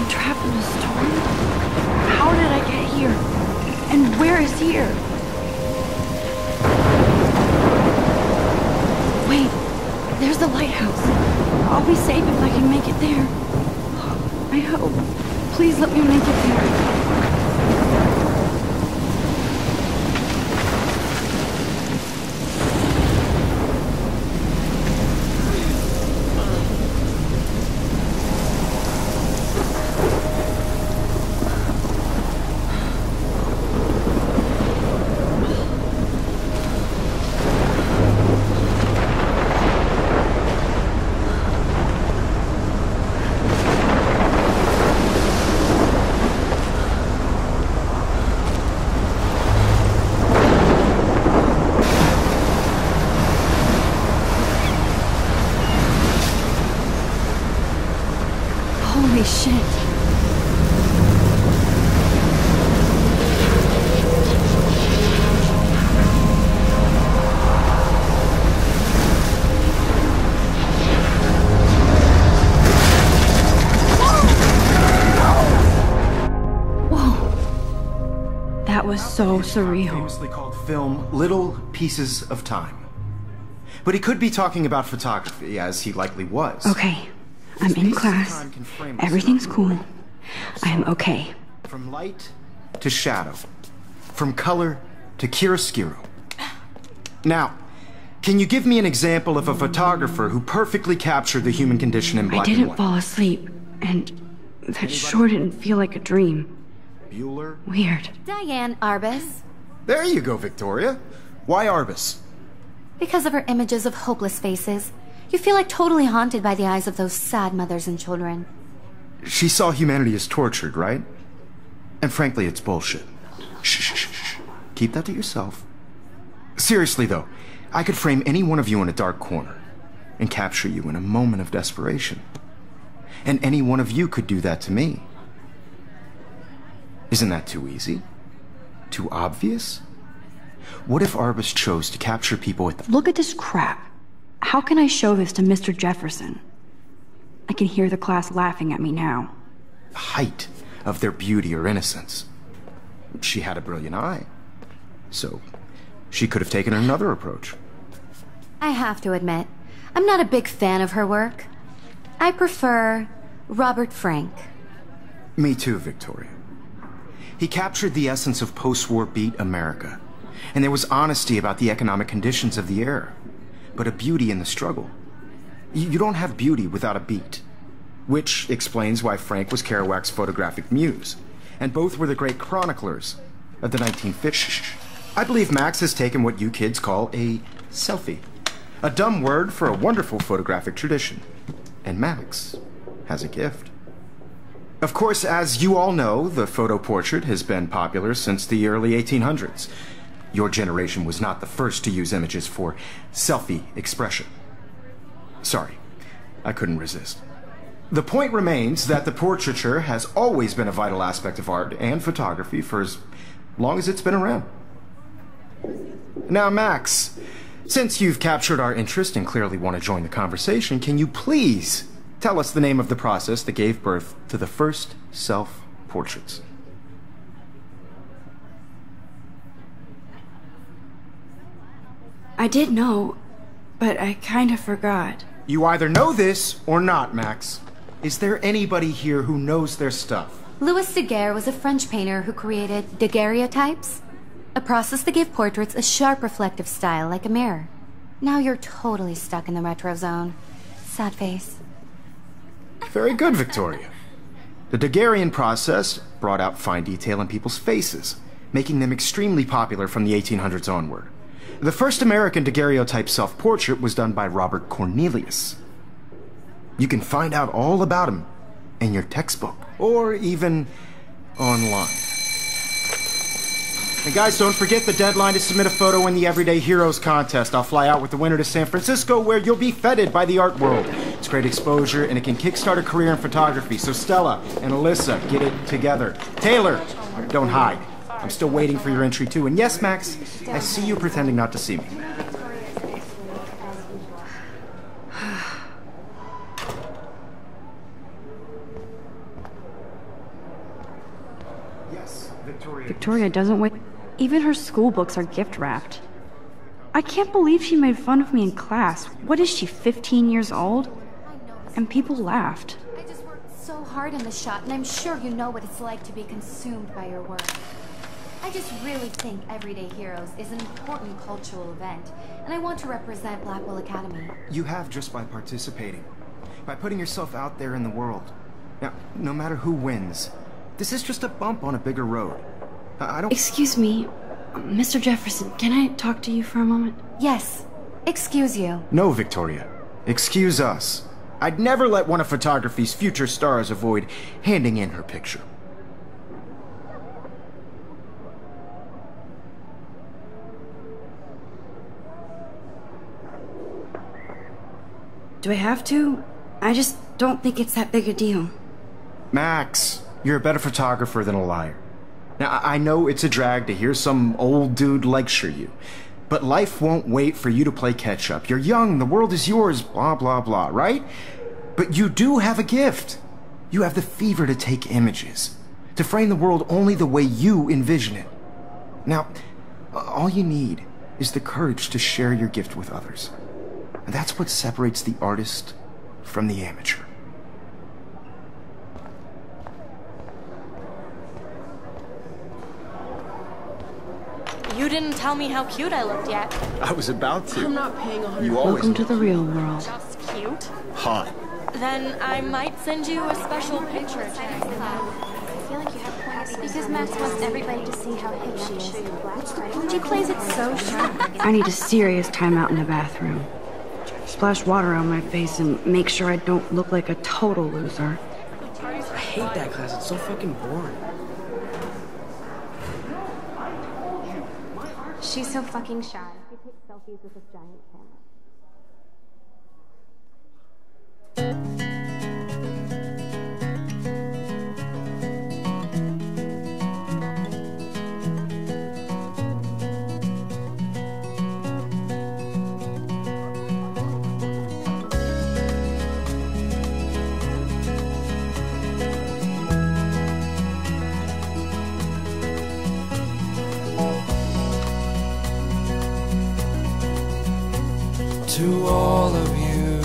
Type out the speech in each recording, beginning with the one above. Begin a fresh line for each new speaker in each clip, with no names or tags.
trapped in a storm? How did I get here? And where is here? Wait, there's the lighthouse. I'll be safe if I can make it there. I hope. Please let me make it there. Holy shit. Whoa. That was so surreal.
Famously called film Little Pieces of Time. But he could be talking about photography, as he likely was.
Okay. I'm in class. Everything's cool. I am okay.
From light to shadow. From color to chiaroscuro. Now, can you give me an example of a photographer who perfectly captured the human condition in black and
I didn't
white?
fall asleep, and that sure didn't feel like a dream.
Bueller?
Weird.
Diane Arbus.
There you go, Victoria. Why Arbus?
Because of her images of hopeless faces. You feel like totally haunted by the eyes of those sad mothers and children.
She saw humanity as tortured, right? And frankly, it's bullshit. Shh, shh, shh, shh. Keep that to yourself. Seriously, though, I could frame any one of you in a dark corner and capture you in a moment of desperation. And any one of you could do that to me. Isn't that too easy? Too obvious? What if Arbus chose to capture people with the—
Look at this crap. How can I show this to Mr. Jefferson? I can hear the class laughing at me now.
height of their beauty or innocence? She had a brilliant eye, so she could have taken another approach.
I have to admit, I'm not a big fan of her work. I prefer Robert Frank.
Me too, Victoria. He captured the essence of post-war beat America, and there was honesty about the economic conditions of the era, but a beauty in the struggle. You don't have beauty without a beat, which explains why Frank was Kerouac's photographic muse, and both were the great chroniclers of the 1950s. I believe Max has taken what you kids call a selfie, a dumb word for a wonderful photographic tradition, and Max has a gift. Of course, as you all know, the photo portrait has been popular since the early 1800s. Your generation was not the first to use images for selfie expression. Sorry, I couldn't resist. The point remains that the portraiture has always been a vital aspect of art and photography for as long as it's been around. Now, Max, since you've captured our interest and clearly want to join the conversation, can you please tell us the name of the process that gave birth to the first self-portraits?
I did know, but I kind of forgot.
You either know this or not, Max. Is there anybody here who knows their stuff?
Louis Daguerre was a French painter who created daguerreotypes, a process that gave portraits a sharp reflective style like a mirror. Now you're totally stuck in the retro zone. Sad face.
Very good, Victoria. The Daguerrean process brought out fine detail in people's faces, making them extremely popular from the 1800s onward. The first American daguerreotype self-portrait was done by Robert Cornelius. You can find out all about him in your textbook, or even online. And guys, don't forget the deadline to submit a photo in the Everyday Heroes contest. I'll fly out with the winner to San Francisco, where you'll be feted by the art world. It's great exposure, and it can kickstart a career in photography. So Stella and Alyssa, get it together. Taylor, don't hide. I'm still waiting for your entry, too. And yes, Max, I see you pretending not to see me.
Victoria doesn't wait. Even her school books are gift wrapped. I can't believe she made fun of me in class. What is she, 15 years old? And people laughed.
I just worked so hard in the shot, and I'm sure you know what it's like to be consumed by your work. I just really think Everyday Heroes is an important cultural event, and I want to represent Blackwell Academy.
You have just by participating, by putting yourself out there in the world. Now, no matter who wins, this is just a bump on a bigger road. I don't...
Excuse me, Mr. Jefferson, can I talk to you for a moment?
Yes. Excuse you.
No, Victoria. Excuse us. I'd never let one of photography's future stars avoid handing in her picture.
Do I have to? I just don't think it's that big a deal.
Max, you're a better photographer than a liar. Now, I know it's a drag to hear some old dude lecture you, but life won't wait for you to play catch-up. You're young, the world is yours, blah, blah, blah, right? But you do have a gift. You have the fever to take images, to frame the world only the way you envision it. Now, all you need is the courage to share your gift with others. And that's what separates the artist from the amateur.
You didn't tell me how cute I looked yet.
I was about to.
I'm not paying 100.
You always
Welcome to the real world.
Just cute?
hot.
Then I might send you a special picture.
Because Max wants everybody to see how hip she is. She plays it so sharp.
I need a serious timeout in the bathroom. Splash water on my face and make sure I don't look like a total loser.
I hate that class. It's so fucking boring.
She's so fucking shy. She takes selfies with this giant camera.
To all of you,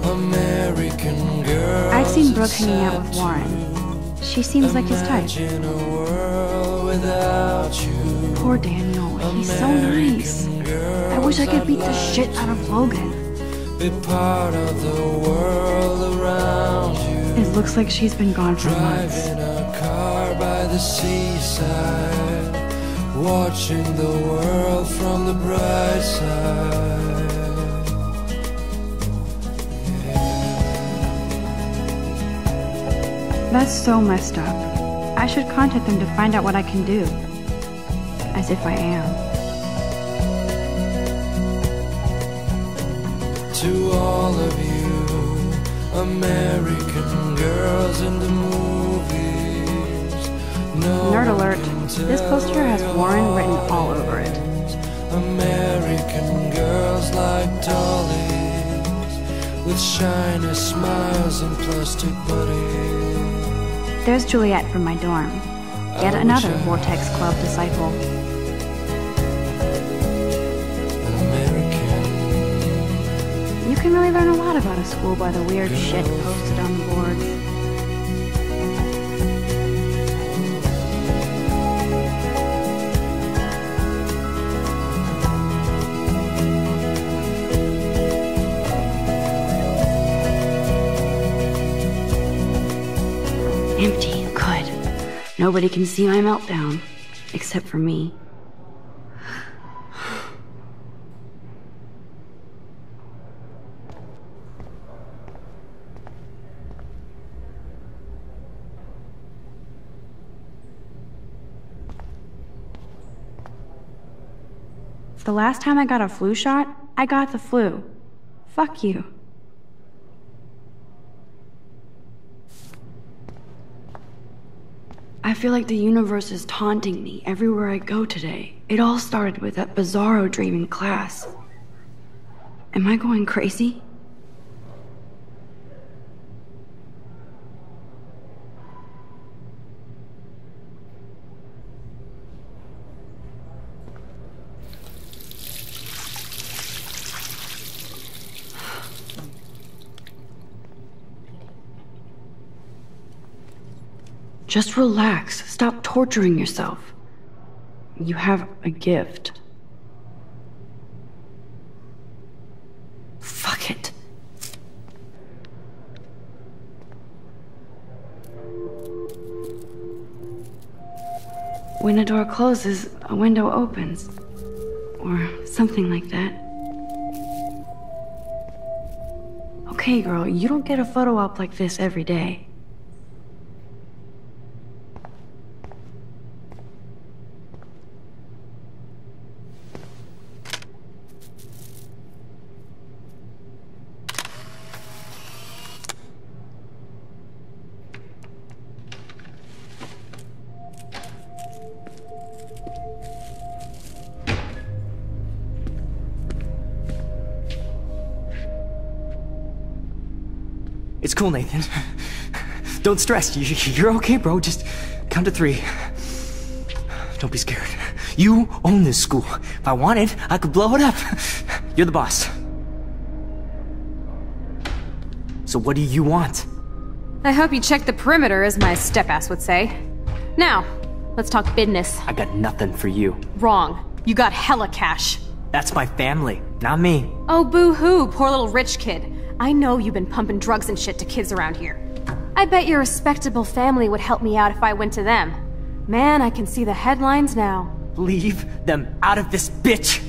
American girls.
I've seen Brooke hanging out with Warren. She seems like his type.
Imagine a world without you.
Poor Daniel, he's so nice. I wish I could beat the shit out of Logan.
Be part of the world around you.
It looks like she's been gone for months.
Driving a car by the seaside, watching the world from the bright side.
That's so messed up. I should contact them to find out what I can do. As if I am.
To all of you, American girls in the movies. No
Nerd alert.
one can
This poster has
tell
Warren written all over it.
American girls like dollies, with shiny smiles and plastic bodies.
There's Juliet from my dorm. Yet another Vortex Club disciple.
American.
You can really learn a lot about a school by the weird shit posted on the boards. Empty, good. Nobody can see my meltdown, except for me. The last time I got a flu shot, I got the flu. Fuck you. I feel like the universe is taunting me everywhere I go today. It all started with that bizarro dream in class. Am I going crazy? Just relax. Stop torturing yourself. You have a gift. Fuck it. When a door closes, a window opens. Or something like that. Okay, girl, you don't get a photo op like this every day.
It's cool, Nathan. Don't stress. You're okay, bro. Just count to 3. Don't be scared. You own this school. If I wanted, I could blow it up. You're the boss. So what do you want?
I hope you checked the perimeter, as my step-ass would say. Now, let's talk business.
I got nothing for you.
Wrong. You got hella cash.
That's my family, not me.
Oh, boo-hoo, poor little rich kid. I know you've been pumping drugs and shit to kids around here. I bet your respectable family would help me out if I went to them. Man, I can see the headlines now.
Leave them out of this bitch!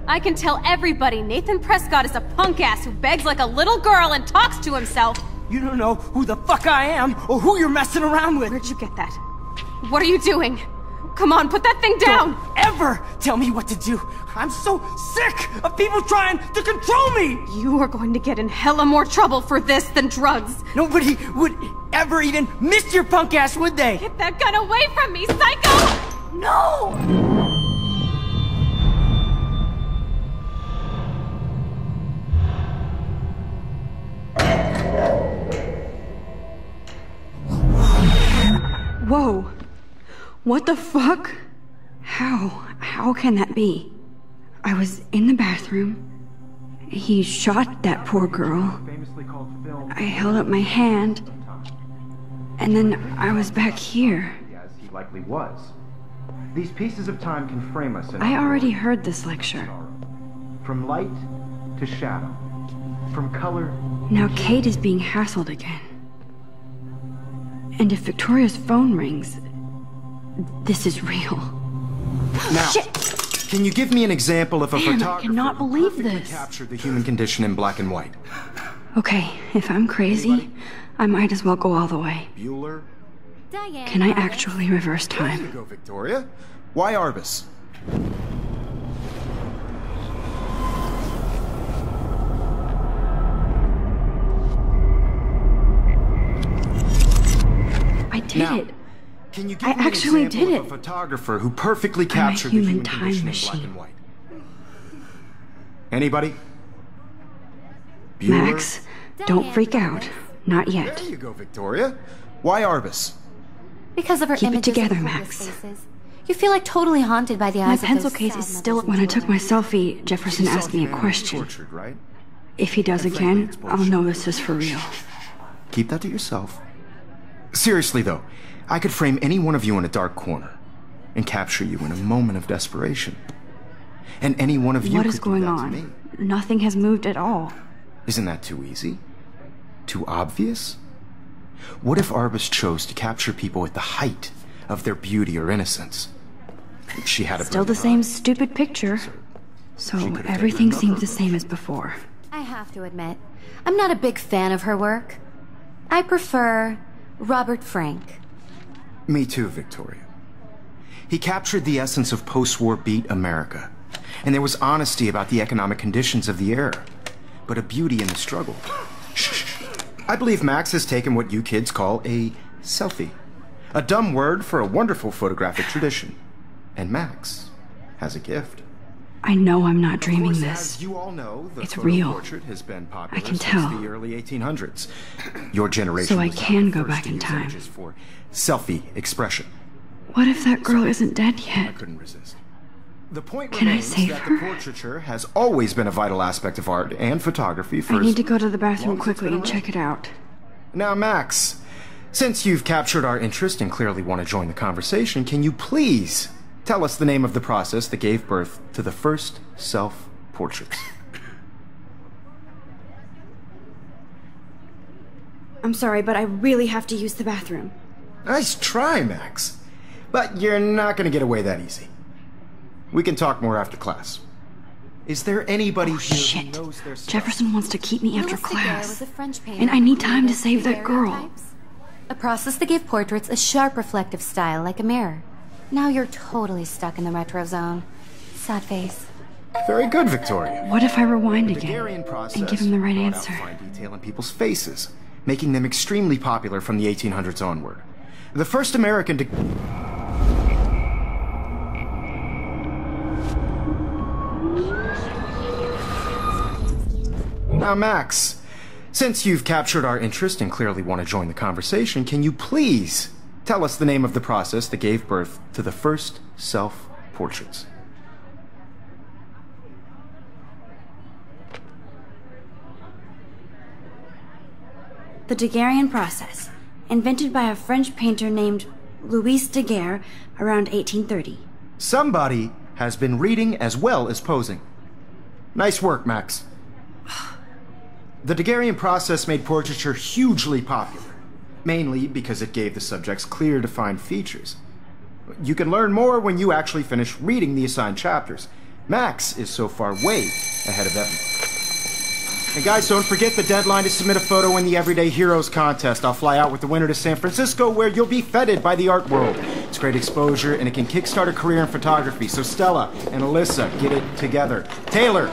I can tell everybody Nathan Prescott is a punk ass who begs like a little girl and talks to himself.
You don't know who the fuck I am or who you're messing around with.
Where'd you get that? What are you doing? Come on, put that thing down!
Don't ever tell me what to do! I'm so sick of people trying to control me!
You are going to get in hella more trouble for this than drugs.
Nobody would ever even miss your punk ass, would they?
Get that gun away from me, psycho! No!
Whoa. What the fuck? How can that be? I was in the bathroom. He shot that poor girl. I held up my hand. And then I was back here.
As he likely was. These pieces of time can frame us in
I already heard this lecture.
From light to shadow. From color.
Now Kate is being hassled again. And if Victoria's phone rings, this is real.
Now,
Shit!
Can you give me an example of a
Damn, I
photographer
cannot believe
who perfectly
this.
captured the human condition in black and white?
Okay, if I'm crazy, I might as well go all the way.
Bueller?
Diane.
Can I actually reverse
There you
time?
go, Victoria. Why Arbus?
I did
Now,
it.
Can you give
I
me
actually
an example
did
of
it.
a photographer who perfectly
I'm a
captured the
human
human
time
condition in black
machine.
and white? Anybody? Bueller?
Max, don't freak out. Not yet.
There you go, Victoria. Why Arbus?
Because of her
Keep it
images
together,
of
Max.
hopeless faces. You feel like totally haunted by the
My
eyes of
pencil
those
case
sad
is still...
mothers
When I
and
took my
children.
selfie, Jefferson asked me a question.
Tortured, right?
If he does
And frankly,
again,
it's
I'll
bullshit.
know this is for real.
Keep that to yourself. Seriously, though, I could frame any one of you in a dark corner and capture you in a moment of desperation. And any one of you
What
could
is
do
going
that to me.
on? Nothing has moved at all.
Isn't that too easy? Too obvious? What if Arbus chose to capture people at the height of their beauty or innocence? She had a
Still the same stupid picture. So everything seems the same as before.
I have to admit, I'm not a big fan of her work. I prefer Robert Frank.
Me too, Victoria. He captured the essence of post-war beat America. And there was honesty about the economic conditions of the era, but a beauty in the struggle. I believe Max has taken what you kids call a selfie. A dumb word for a wonderful photographic tradition. And Max has a gift.
I know I'm not
Of
dreaming
course,
this.
as you all know, the
It's
photo
real.
portrait has been popular
I can
since
tell.
the early 1800s. Your generation
So I
was not
can
the
go
first
back
to
in
use
time.
images for selfie expression.
What if that girl isn't dead
I
yet?
couldn't resist. The point
Can I
remains
save
that
her?
the portraiture has always been a vital aspect of art and photography for
I
as
need to go to the bathroom
long as it's
quickly
been
and check it out.
Now, Max, Since you've captured our interest and clearly want to join the conversation, can you please tell us the name of the process that gave birth to the first self-portraits?
I'm sorry, but I really have to use the bathroom.
Nice try, Max. But you're not going to get away that easy. We can talk more after class. Is there anybody here
Shit.
who knows their stuff?
Jefferson wants to keep me after
Louis Daguerre
class.
was a French painter
And I need
who
time to
created
save that girl.
daguerreotypes, a process that gave portraits a sharp reflective style like a mirror. Now you're totally stuck in the retro zone. Sad face.
Very good, Victoria.
What if I rewind
The
again
Daguerrean process
and give him the right
brought out
answer?
fine detail in people's faces, making them extremely popular from the 1800s onward. The first American to... Now, Max, since you've captured our interest and clearly want to join the conversation, can you please tell us the name of the process that gave birth to the first self-portraits?
The Daguerrean process, invented by a French painter named Louis Daguerre around 1830.
Somebody has been reading as well as posing. Nice work, Max. The Daguerrean process made portraiture hugely popular, mainly because it gave the subjects clear, defined features. You can learn more when you actually finish reading the assigned chapters. Max is so far way ahead of everyone. And guys, don't forget the deadline to submit a photo in the Everyday Heroes contest. I'll fly out with the winner to San Francisco, where you'll be feted by the art world. It's great exposure, and it can kickstart a career in photography. So Stella and Alyssa, get it together. Taylor,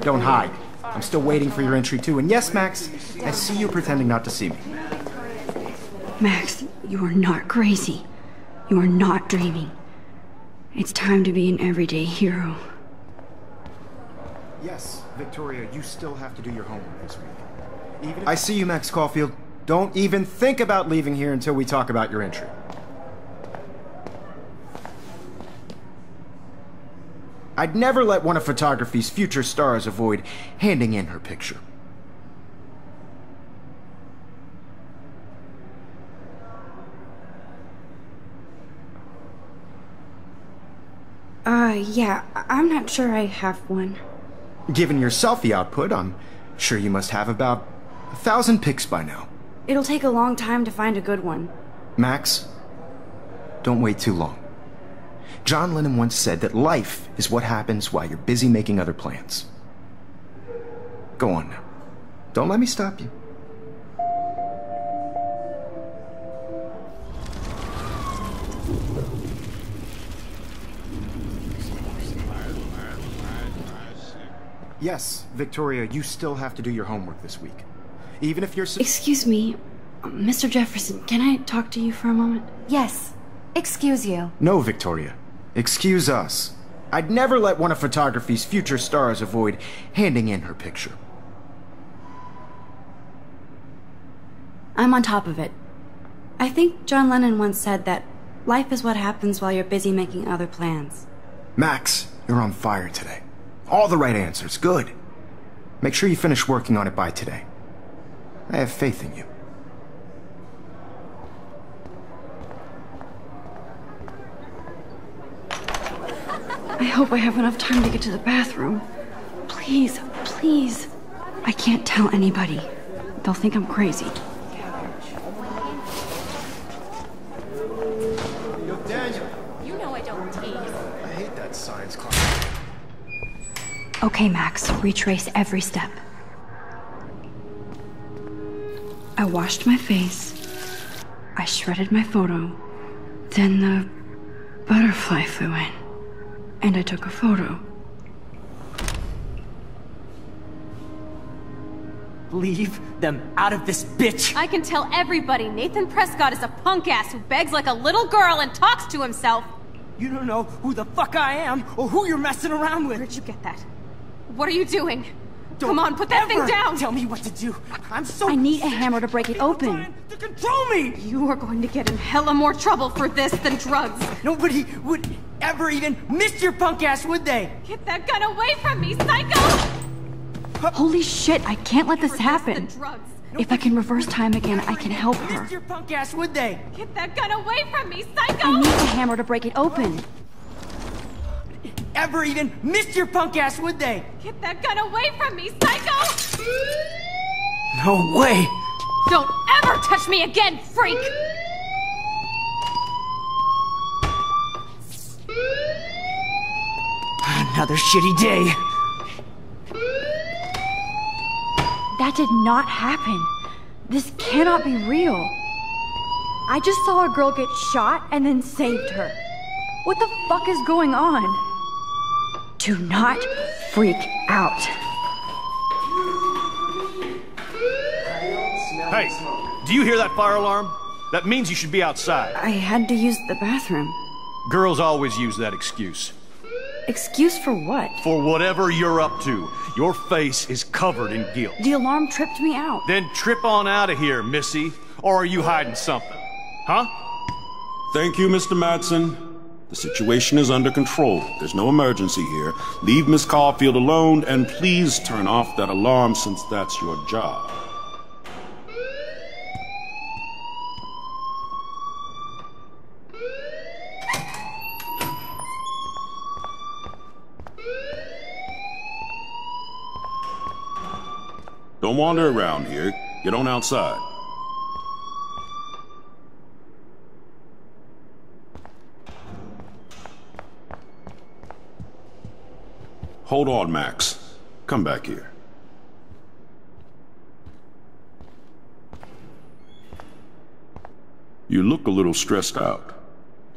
don't hide. I'm still waiting for your entry, too. And yes, Max, I see you pretending not to see me.
Max, you are not crazy. You are not dreaming. It's time to be an everyday hero.
Yes, Victoria, you still have to do your homework this week. I see you, Max Caulfield. Don't even think about leaving here until we talk about your entry. I'd never let one of photography's future stars avoid handing in her picture.
Yeah, I'm not sure I have one.
Given your selfie output, I'm sure you must have about 1,000 pics by now.
It'll take a long time to find a good one.
Max, don't wait too long. John Lennon once said that life is what happens while you're busy making other plans. Go on now. Don't let me stop you. Yes, Victoria, you still have to do your homework this week. Even if you're...
Excuse me, Mr. Jefferson, can I talk to you for a moment?
Yes. Excuse you.
No, Victoria. Excuse us. I'd never let one of photography's future stars avoid handing in her picture.
I'm on top of it. I think John Lennon once said that life is what happens while you're busy making other plans.
Max, you're on fire today. All the right answers. Good. Make sure you finish working on it by today. I have faith in you.
I hope I have enough time to get to the bathroom. Please, please. I can't tell anybody. They'll think I'm crazy.
Yo, Daniel.
You know I don't tease.
I hate that science class.
Okay, Max, retrace every step. I washed my face. I shredded my photo. Then the butterfly flew in. And I took a photo.
Leave them out of this bitch!
I can tell everybody Nathan Prescott is a punk ass who begs like a little girl and talks to himself.
You don't know who the fuck I am or who you're messing around with.
Where'd you get that? What are you doing?
Don't
Come on, put that thing
ever
down!
Tell me what to do. I'm so
I need a
sick
hammer to break it
of
open.
trying to control me!
You are going to get in hella more trouble for this than drugs.
Nobody would ever even miss your punk ass, would they?
Get that gun away from me, psycho!
Holy shit, I can't let this
For
happen.
This than drugs.
If I can reverse time again, I can help her.
Missed your punk ass, would they?
Get that gun away from me, psycho!
I need the hammer to break it open.
Ever even missed your punk ass, would they?
Get that gun away from me, psycho!
No way!
Don't ever touch me again, freak!
Another shitty day.
That did not happen. This cannot be real. I just saw a girl get shot and then saved her. What the fuck is going on? Do not freak out.
Hey, do you hear that fire alarm? That means you should be outside.
I had to use the bathroom.
Girls always use that excuse.
Excuse for what?
For whatever you're up to. Your face is covered in guilt.
The alarm tripped me out.
Then trip on out of here, Missy. Or are you hiding something? Huh?
Thank you, Mr. Madsen. The situation is under control. There's no emergency here. Leave Miss Caulfield alone, and please turn off that alarm since that's your job. Don't wander around here. Get on outside. Hold on, Max. Come back here. You look a little stressed out.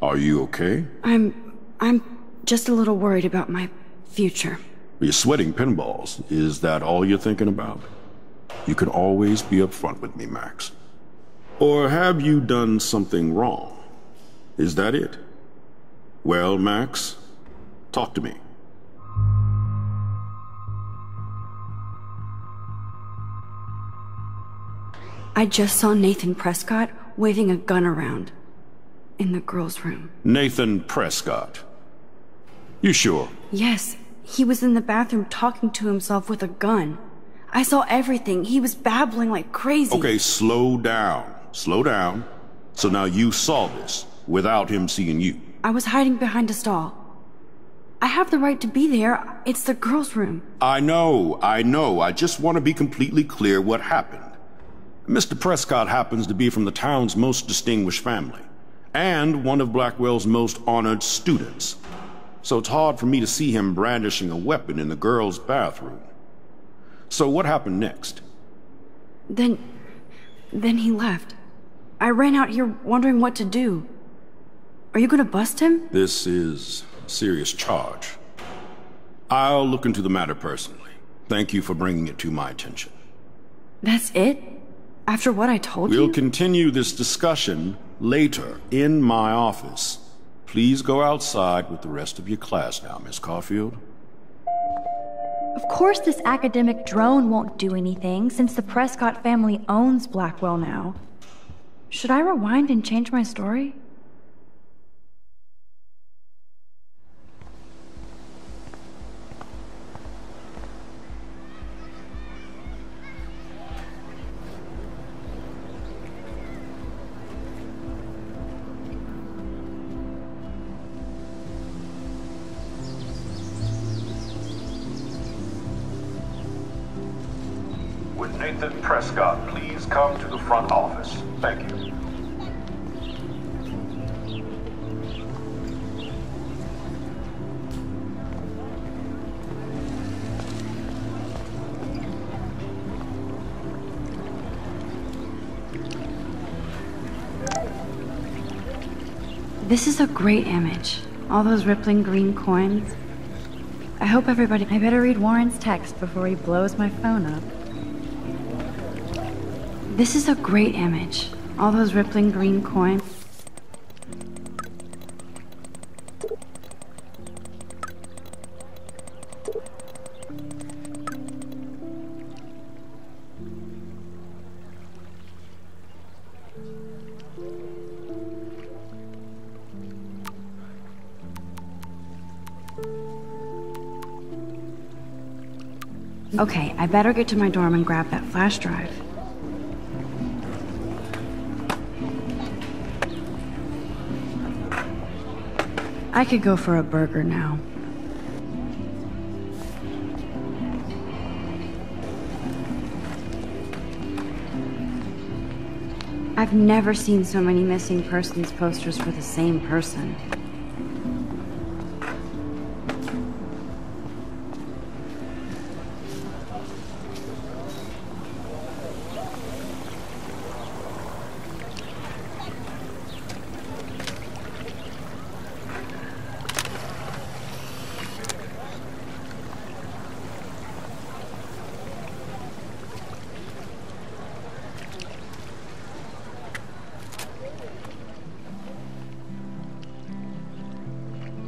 Are you okay?
I'm just a little worried about my future.
You're sweating pinballs. Is that all you're thinking about? You can always be upfront with me, Max. Or have you done something wrong? Is that it? Well, Max, talk to me.
I just saw Nathan Prescott waving a gun around in the girls' room.
Nathan Prescott. You sure?
Yes, he was in the bathroom talking to himself with a gun. I saw everything. He was babbling like crazy.
Okay, slow down. Slow down. So now you saw this without him seeing you.
I was hiding behind a stall. I have the right to be there. It's the girls' room.
I know. I just want to be completely clear what happened. Mr. Prescott happens to be from the town's most distinguished family, and one of Blackwell's most honored students. So it's hard for me to see him brandishing a weapon in the girls' bathroom. So what happened next?
Then he left. I ran out here wondering what to do. Are you gonna bust him?
This is a serious charge. I'll look into the matter personally. Thank you for bringing it to my attention.
That's it? After what I told you?
We'll continue this discussion later in my office. Please go outside with the rest of your class now, Miss Caulfield.
Of course this academic drone won't do anything, since the Prescott family owns Blackwell now. Should I rewind and change my story?
Would Nathan Prescott please come to the front office? Thank you.
This is a great image. All those rippling green coins. I hope everybody...
I better read Warren's text before he blows my phone up.
This is a great image. All those rippling green coins. Okay, I better get to my dorm and grab that flash drive. I could go for a burger now. I've never seen so many missing persons posters for the same person.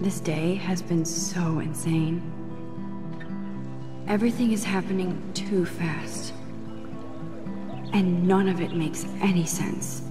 This day has been so insane. Everything is happening too fast. And none of it makes any sense.